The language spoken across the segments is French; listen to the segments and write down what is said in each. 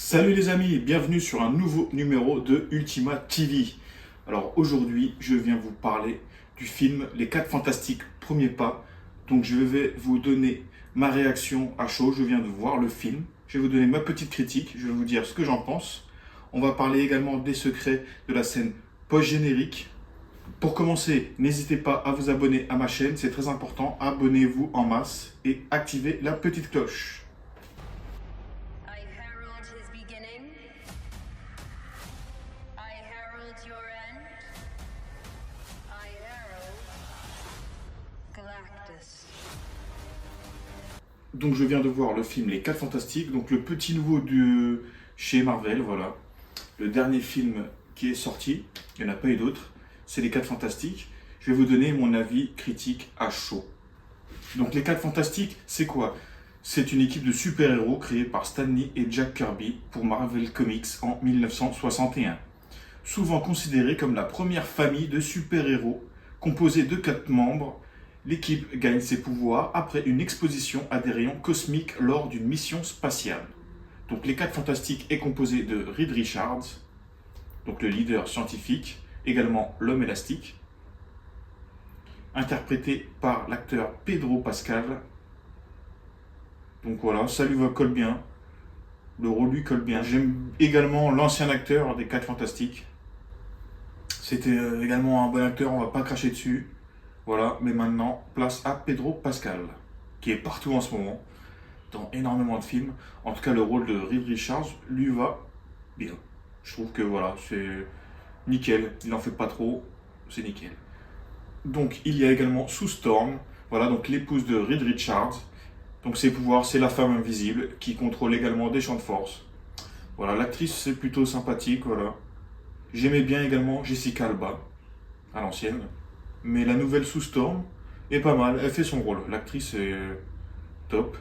Salut les amis, bienvenue sur un nouveau numéro de Ultima TV. Alors aujourd'hui, je viens vous parler du film Les 4 Fantastiques, premier pas. Donc je vais vous donner ma réaction à chaud, je viens de voir le film. Je vais vous donner ma petite critique, je vais vous dire ce que j'en pense. On va parler également des secrets de la scène post-générique. Pour commencer, n'hésitez pas à vous abonner à ma chaîne, c'est très important. Abonnez-vous en masse et activez la petite cloche. I herald his beginning. I herald your end. I herald Galactus. Donc je viens de voir le film Les 4 Fantastiques, donc le petit nouveau de chez Marvel, voilà. Le dernier film qui est sorti, il n'y en a pas eu d'autres, c'est Les 4 Fantastiques. Je vais vous donner mon avis critique à chaud. Donc Les 4 Fantastiques, c'est quoi? C'est une équipe de super-héros créée par Stan Lee et Jack Kirby pour Marvel Comics en 1961. Souvent considérée comme la première famille de super-héros composée de 4 membres, l'équipe gagne ses pouvoirs après une exposition à des rayons cosmiques lors d'une mission spatiale. Donc les 4 Fantastiques est composé de Reed Richards, donc le leader scientifique, également l'homme élastique, interprété par l'acteur Pedro Pascal. Donc voilà, ça lui colle bien, le rôle lui colle bien. J'aime également l'ancien acteur des 4 Fantastiques. C'était également un bon acteur, on va pas cracher dessus. Voilà, mais maintenant, place à Pedro Pascal, qui est partout en ce moment, dans énormément de films. En tout cas, le rôle de Reed Richards lui va bien. Je trouve que voilà, c'est nickel. Il n'en fait pas trop, c'est nickel. Donc, il y a également Sue Storm, voilà, donc l'épouse de Reed Richards. Donc, ses pouvoirs, c'est la femme invisible qui contrôle également des champs de force. Voilà, l'actrice, c'est plutôt sympathique, voilà. J'aimais bien également Jessica Alba, à l'ancienne. Mais la nouvelle Sue Storm est pas mal, elle fait son rôle. L'actrice est top.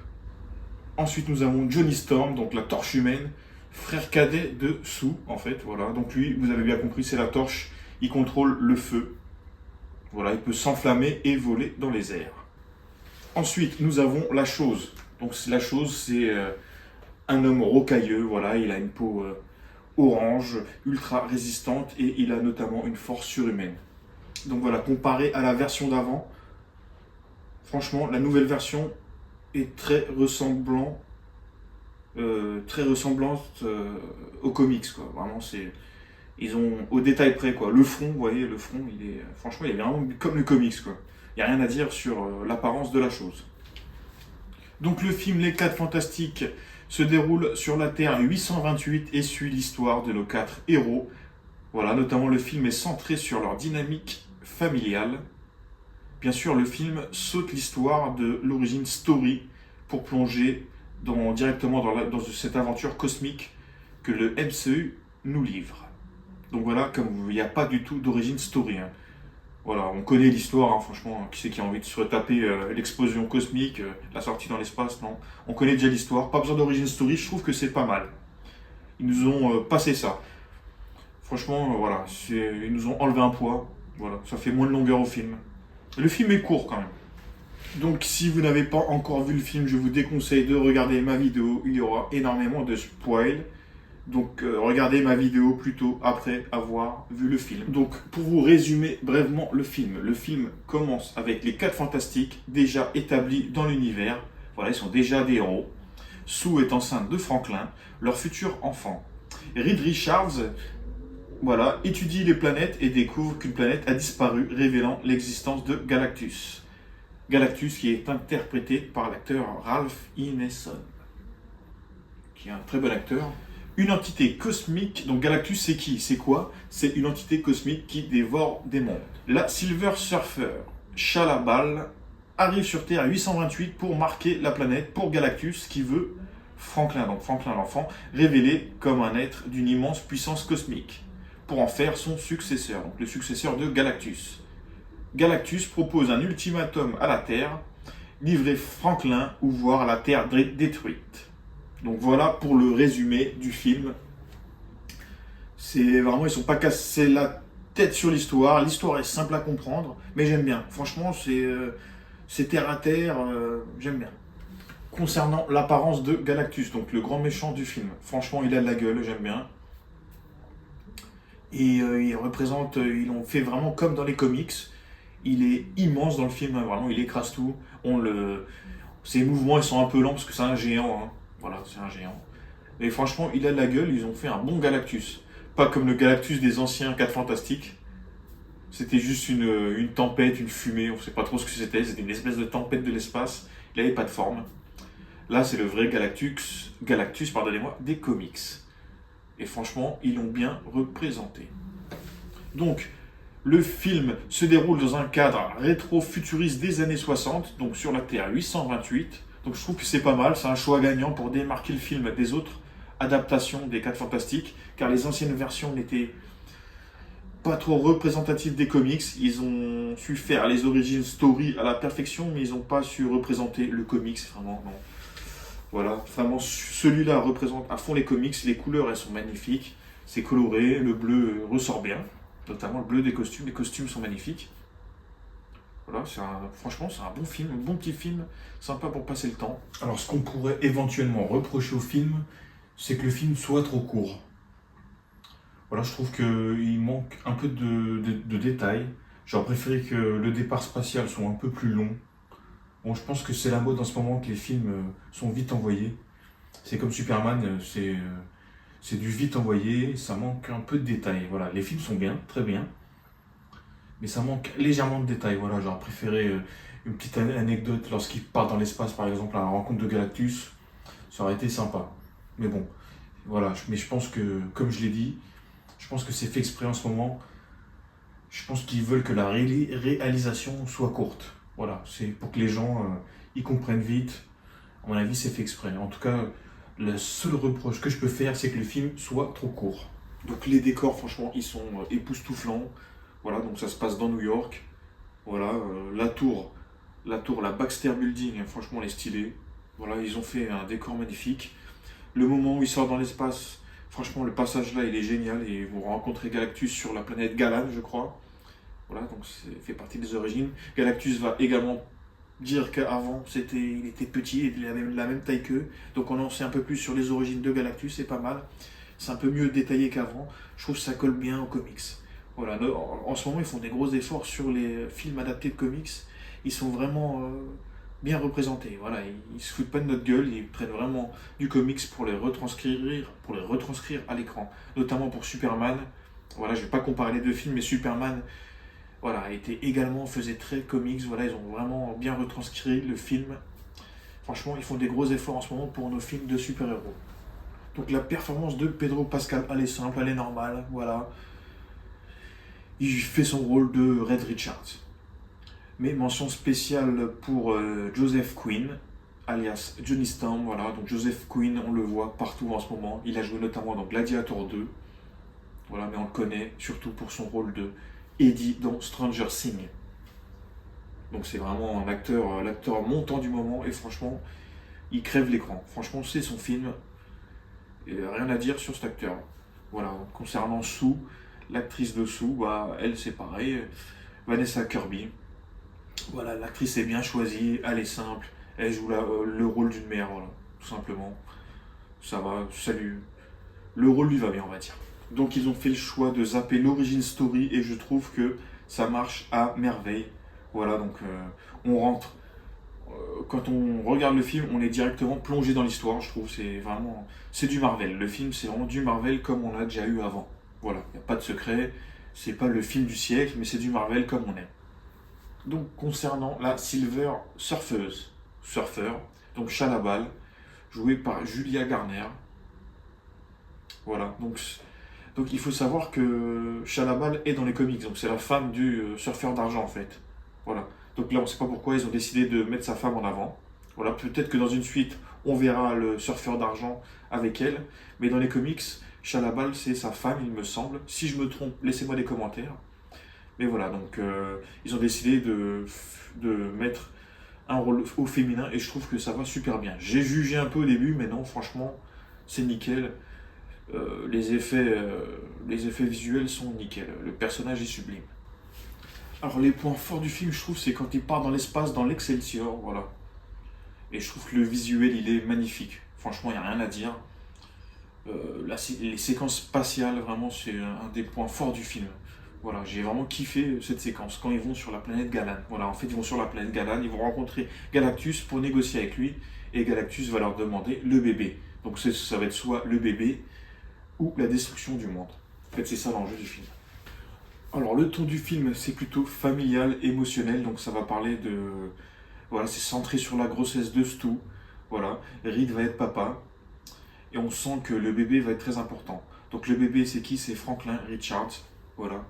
Ensuite, nous avons Johnny Storm, donc la torche humaine, frère cadet de Sue, en fait. Voilà. Donc lui, vous avez bien compris, c'est la torche. Il contrôle le feu. Voilà, il peut s'enflammer et voler dans les airs. Ensuite, nous avons la chose. Donc la chose, c'est un homme rocailleux. Voilà, il a une peau orange, ultra résistante et il a notamment une force surhumaine. Donc voilà, comparé à la version d'avant, franchement, la nouvelle version est très ressemblante aux comics, quoi. Vraiment, ils ont au détail près, quoi. Le front, vous voyez, le front, franchement, il est vraiment comme le comics, quoi. Il n'y a rien à dire sur l'apparence de la chose. Donc le film Les 4 Fantastiques se déroule sur la Terre 828 et suit l'histoire de nos 4 héros. Voilà, notamment le film est centré sur leur dynamique familiale. Bien sûr, le film saute l'histoire de l'origine story pour plonger directement dans cette aventure cosmique que le MCU nous livre. Donc voilà, comme il n'y a pas du tout d'origine story. Hein. Voilà, on connaît l'histoire, hein, franchement, qui c'est qui a envie de se retaper l'explosion cosmique, la sortie dans l'espace, non. On connaît déjà l'histoire, pas besoin d'origine story, je trouve que c'est pas mal. Ils nous ont passé ça. Franchement, voilà, ils nous ont enlevé un poids, voilà, ça fait moins de longueur au film. Le film est court quand même. Donc si vous n'avez pas encore vu le film, je vous déconseille de regarder ma vidéo, il y aura énormément de spoil. Donc regardez ma vidéo plutôt après avoir vu le film. Donc pour vous résumer brièvement le film commence avec les 4 Fantastiques déjà établis dans l'univers. Voilà, ils sont déjà des héros. Sue est enceinte de Franklin, leur futur enfant. Reed Richards, voilà, étudie les planètes et découvre qu'une planète a disparu, révélant l'existence de Galactus. Galactus qui est interprété par l'acteur Ralph Ineson, qui est un très bon acteur. Une entité cosmique, donc Galactus c'est qui? C'est quoi? C'est une entité cosmique qui dévore des mondes. La Silver Surfer, Chalabal, arrive sur Terre 828 pour marquer la planète pour Galactus qui veut Franklin, donc Franklin l'enfant, révélé comme un être d'une immense puissance cosmique, pour en faire son successeur, donc le successeur de Galactus. Galactus propose un ultimatum à la Terre, livrer Franklin ou voir la Terre détruite. Donc voilà pour le résumé du film. C'est vraiment, ils sont pas cassés la tête sur l'histoire. L'histoire est simple à comprendre, mais j'aime bien. Franchement, c'est terre à terre, j'aime bien. concernant l'apparence de Galactus, donc le grand méchant du film. Franchement, il a de la gueule, j'aime bien. Et il représente, ils l'ont fait vraiment comme dans les comics. Il est immense dans le film, hein, vraiment, il écrase tout. Ses mouvements, ils sont un peu lents parce que c'est un géant. Hein. Voilà, c'est un géant. Mais franchement, il a de la gueule, ils ont fait un bon Galactus. Pas comme le Galactus des anciens 4 Fantastiques. C'était juste une tempête, une fumée, on ne sait pas trop ce que c'était. C'était une espèce de tempête de l'espace. Il n'avait pas de forme. Là, c'est le vrai Galactus, pardonnez-moi, des comics. Et franchement, ils l'ont bien représenté. Donc, le film se déroule dans un cadre rétro-futuriste des années 60, donc sur la Terre 828. Donc je trouve que c'est pas mal, c'est un choix gagnant pour démarquer le film des autres adaptations des 4 Fantastiques, car les anciennes versions n'étaient pas trop représentatives des comics. Ils ont su faire les origin story à la perfection, mais ils n'ont pas su représenter le comics, vraiment, non. Voilà, vraiment, celui-là représente à fond les comics, les couleurs, elles sont magnifiques, c'est coloré, le bleu ressort bien, notamment le bleu des costumes, les costumes sont magnifiques. Voilà, franchement, c'est un bon film, un bon petit film, sympa pour passer le temps. Alors, ce qu'on pourrait éventuellement reprocher au film, c'est que le film soit trop court. Voilà, je trouve qu'il manque un peu de détails. J'aurais préféré que le départ spatial soit un peu plus long. Bon, je pense que c'est la mode en ce moment que les films sont vite envoyés. C'est comme Superman, c'est du vite envoyé, ça manque un peu de détails. Voilà, les films sont bien, très bien, mais ça manque légèrement de détails. Voilà, j'aurais préféré une petite anecdote lorsqu'il part dans l'espace, par exemple, à la rencontre de Galactus. Ça aurait été sympa. Mais bon, voilà, mais je pense que, comme je l'ai dit, je pense que c'est fait exprès en ce moment. Je pense qu'ils veulent que la réalisation soit courte. Voilà, c'est pour que les gens y comprennent vite. À mon avis, c'est fait exprès. En tout cas, le seul reproche que je peux faire, c'est que le film soit trop court. Donc les décors, franchement, ils sont époustouflants. Voilà, donc ça se passe dans New York. Voilà, la Baxter Building, hein, franchement, elle est stylée. Voilà, ils ont fait un décor magnifique. Le moment où ils sortent dans l'espace, franchement, le passage là, il est génial. Et ils vont rencontrer Galactus sur la planète Galan, je crois. Voilà, donc ça fait partie des origines. Galactus va également dire qu'avant, il était petit, il avait la même taille qu'eux. Donc on en sait un peu plus sur les origines de Galactus, c'est pas mal. C'est un peu mieux détaillé qu'avant. Je trouve que ça colle bien aux comics. Voilà, en ce moment, ils font des gros efforts sur les films adaptés de comics. Ils sont vraiment bien représentés. Voilà, ils se foutent pas de notre gueule, ils prennent vraiment du comics pour les retranscrire à l'écran. Notamment pour Superman. Voilà, je vais pas comparer les deux films, mais Superman, voilà, faisait très comics. Voilà, ils ont vraiment bien retranscrit le film. Franchement, ils font des gros efforts en ce moment pour nos films de super-héros. Donc la performance de Pedro Pascal, elle est simple, elle est normale, voilà. Il fait son rôle de Red Richards. Mais mention spéciale pour Joseph Quinn, alias Johnny Storm, voilà. Donc Joseph Quinn, on le voit partout en ce moment. Il a joué notamment dans Gladiator 2. Voilà, mais on le connaît surtout pour son rôle de Eddie dans Stranger Things. Donc c'est vraiment l'acteur montant du moment et franchement, il crève l'écran. Franchement, c'est son film. Et rien à dire sur cet acteur. Voilà, concernant Sue, l'actrice de Sue, bah, elle c'est pareil, Vanessa Kirby. Voilà, l'actrice est bien choisie, elle est simple, elle joue le rôle d'une mère, voilà, tout simplement. Ça va, le rôle lui va bien, on va dire. Donc ils ont fait le choix de zapper l'origin story et je trouve que ça marche à merveille. Voilà, donc on rentre. Quand on regarde le film, on est directement plongé dans l'histoire, je trouve. C'est du Marvel. Le film, c'est vraiment du Marvel comme on l'a déjà eu avant. Voilà, il n'y a pas de secret. C'est pas le film du siècle, mais c'est du Marvel comme on aime. Donc concernant la Silver Surfer, donc Shadabal, joué par Julia Garner. Voilà, donc il faut savoir que Shadabal est dans les comics, donc c'est la femme du surfeur d'argent en fait. Voilà. Donc là on ne sait pas pourquoi ils ont décidé de mettre sa femme en avant. Voilà, peut-être que dans une suite on verra le surfeur d'argent avec elle, mais dans les comics, Shadabal c'est sa femme il me semble. Si je me trompe, laissez-moi des commentaires. Mais voilà, donc ils ont décidé de mettre un rôle au féminin et je trouve que ça va super bien. J'ai jugé un peu au début, mais non, franchement, c'est nickel. Les effets visuels sont nickel. Le personnage est sublime. Alors les points forts du film, je trouve, c'est quand il part dans l'espace, dans l'Excelsior, voilà. Et je trouve que le visuel, il est magnifique. Franchement, il n'y a rien à dire. Les séquences spatiales, vraiment, c'est un des points forts du film. Voilà, j'ai vraiment kiffé cette séquence quand ils vont sur la planète Galan. Voilà, en fait, ils vont sur la planète Galan, ils vont rencontrer Galactus pour négocier avec lui, et Galactus va leur demander le bébé. Donc ça va être soit le bébé ou la destruction du monde. En fait, c'est ça l'enjeu du film. Alors, le ton du film, c'est plutôt familial, émotionnel, donc ça va parler de... Voilà, c'est centré sur la grossesse de Stu. Voilà, Reed va être papa, et on sent que le bébé va être très important. Donc le bébé, c'est qui? C'est Franklin Richards. Voilà.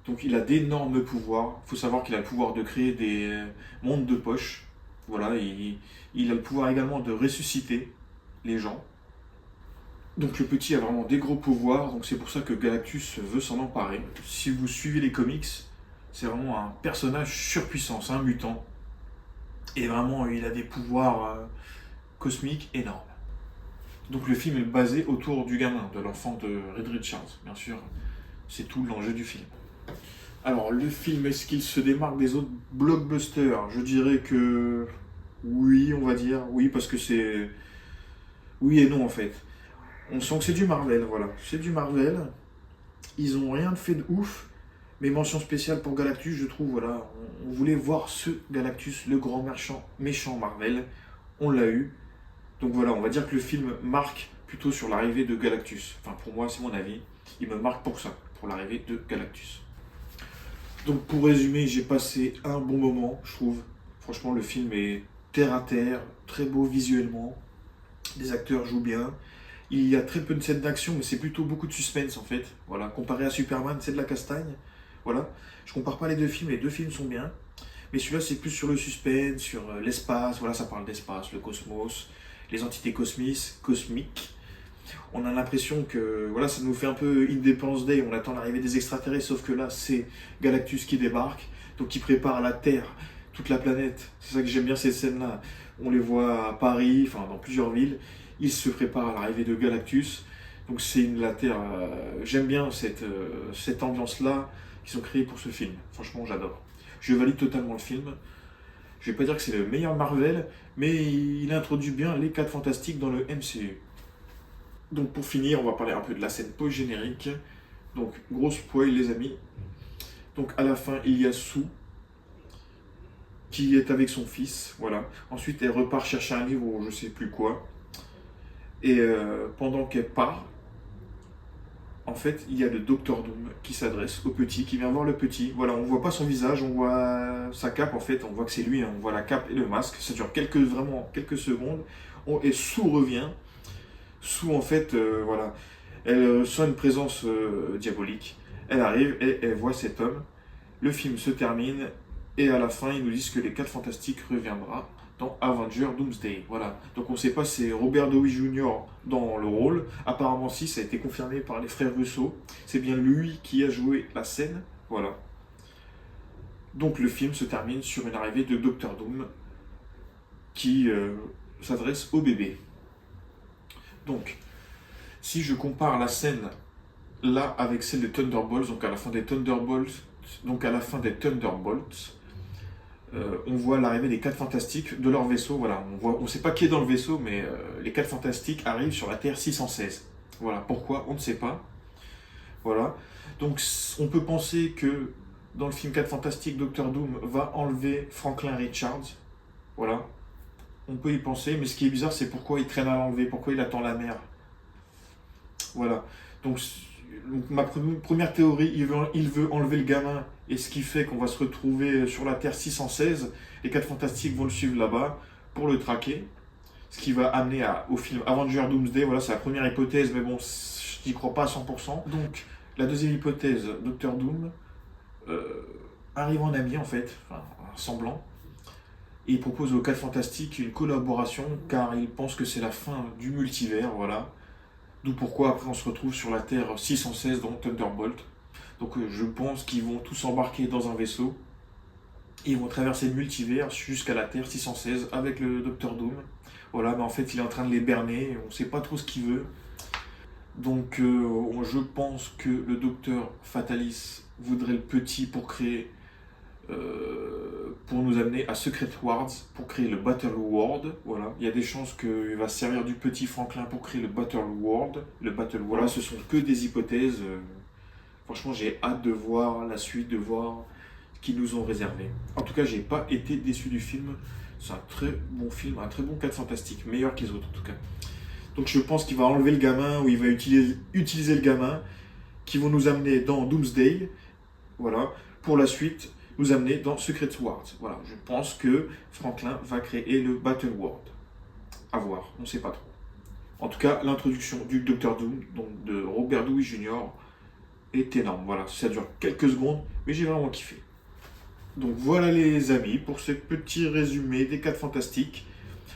Donc il a d'énormes pouvoirs. Il faut savoir qu'il a le pouvoir de créer des mondes de poche. Voilà, il a le pouvoir également de ressusciter les gens. Donc le petit a vraiment des gros pouvoirs, donc c'est pour ça que Galactus veut s'en emparer. Si vous suivez les comics, c'est vraiment un personnage surpuissant, c'est un mutant. Et vraiment, il a des pouvoirs cosmiques énormes. Donc le film est basé autour du gamin, de l'enfant de Reed Richards, bien sûr. C'est tout l'enjeu du film. Alors, le film, est-ce qu'il se démarque des autres blockbusters? Je dirais que oui, on va dire. Oui, parce que c'est... Oui et non, en fait. On sent que c'est du Marvel, voilà. C'est du Marvel. Ils ont rien de fait de ouf. Mais mention spéciale pour Galactus, je trouve, voilà. On voulait voir ce Galactus, le grand méchant Marvel. On l'a eu. Donc voilà, on va dire que le film marque plutôt sur l'arrivée de Galactus. Enfin, pour moi, c'est mon avis. Il me marque pour ça, pour l'arrivée de Galactus. Donc pour résumer, j'ai passé un bon moment, je trouve. Franchement, le film est terre à terre, très beau visuellement. Les acteurs jouent bien. Il y a très peu de scènes d'action, mais c'est plutôt beaucoup de suspense en fait. Voilà, comparé à Superman, c'est de la castagne. Voilà, je compare pas les deux films sont bien. Mais celui-là, c'est plus sur le suspense, sur l'espace. Voilà, ça parle d'espace, le cosmos, les entités cosmiques. On a l'impression que voilà, ça nous fait un peu Independence Day, on attend l'arrivée des extraterrestres, sauf que là, c'est Galactus qui débarque, donc il prépare la Terre, toute la planète. C'est ça que j'aime bien ces scènes-là. On les voit à Paris, enfin dans plusieurs villes. Ils se préparent à l'arrivée de Galactus. Donc c'est la Terre. J'aime bien cette ambiance-là qu'ils ont créée pour ce film. Franchement, j'adore. Je valide totalement le film. Je vais pas dire que c'est le meilleur Marvel, mais il introduit bien les 4 Fantastiques dans le MCU. Donc pour finir, on va parler un peu de la scène post-générique. Donc gros spoil les amis. Donc à la fin, il y a Sue qui est avec son fils, voilà. Ensuite, elle repart chercher un livre ou je sais plus quoi. Et pendant qu'elle part, en fait, il y a le Docteur Doom qui s'adresse au petit, qui vient voir le petit. Voilà, on voit pas son visage, on voit sa cape en fait, on voit que c'est lui, hein. On voit la cape et le masque. Ça dure vraiment quelques secondes. Et Sue revient. Sue en fait, voilà, elle sent une présence diabolique. Elle arrive et elle voit cet homme. Le film se termine et à la fin, ils nous disent que les 4 Fantastiques reviendra dans Avenger Doomsday. Voilà. Donc on ne sait pas si c'est Robert Downey Jr. dans le rôle. Apparemment si, ça a été confirmé par les frères Russo. C'est bien lui qui a joué la scène. Voilà. Donc le film se termine sur une arrivée de Docteur Doom qui s'adresse au bébé. Donc, si je compare la scène là avec celle des Thunderbolts, donc à la fin des Thunderbolts, on voit l'arrivée des 4 Fantastiques de leur vaisseau. Voilà, on ne sait pas qui est dans le vaisseau, mais les 4 Fantastiques arrivent sur la Terre 616. Voilà, pourquoi on ne sait pas. Voilà, donc on peut penser que dans le film 4 Fantastiques, Docteur Doom va enlever Franklin Richards. Voilà, on peut y penser, mais ce qui est bizarre, c'est pourquoi il traîne à l'enlever, pourquoi il attend la mère. Voilà, donc ma première théorie, il veut enlever le gamin, et ce qui fait qu'on va se retrouver sur la Terre 616, les 4 Fantastiques vont le suivre là-bas pour le traquer, ce qui va amener au film Avenger Doomsday. Voilà, c'est la première hypothèse, mais bon, je n'y crois pas à 100%. Donc, la deuxième hypothèse, Docteur Doom arrive en ami en fait, enfin, un semblant, et il propose aux 4 Fantastiques une collaboration, car il pense que c'est la fin du multivers, voilà. D'où pourquoi après on se retrouve sur la Terre 616 dans Thunderbolt. Donc je pense qu'ils vont tous embarquer dans un vaisseau. Et ils vont traverser le multivers jusqu'à la Terre 616 avec le Docteur Doom. Voilà, mais en fait il est en train de les berner, on ne sait pas trop ce qu'il veut. Donc je pense que le Docteur Fatalis voudrait le petit pour créer pour nous amener à Secret Wars, pour créer le Battle World. Voilà. Il y a des chances qu'il va se servir du petit Franklin pour créer le Battle World. Le Battle World, voilà, ce sont que des hypothèses. Franchement, j'ai hâte de voir la suite, de voir ce qu'ils nous ont réservé. En tout cas, j'ai pas été déçu du film. C'est un très bon film, un très bon 4 Fantastiques, meilleur que les autres en tout cas. Donc je pense qu'il va enlever le gamin, ou il va utiliser le gamin, qui vont nous amener dans Doomsday, voilà, pour la suite nous amener dans Secret Wars. Voilà, je pense que Franklin va créer le Battle World. À voir, on ne sait pas trop. En tout cas, l'introduction du Docteur Doom, donc de Robert Downey Jr., est énorme. Voilà, ça dure quelques secondes, mais j'ai vraiment kiffé. Donc voilà les amis, pour ce petit résumé des 4 Fantastiques,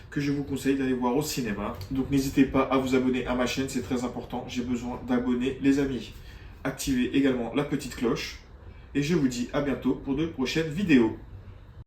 que je vous conseille d'aller voir au cinéma. Donc n'hésitez pas à vous abonner à ma chaîne, c'est très important, j'ai besoin d'abonnés les amis. Activez également la petite cloche, et je vous dis à bientôt pour de prochaines vidéos.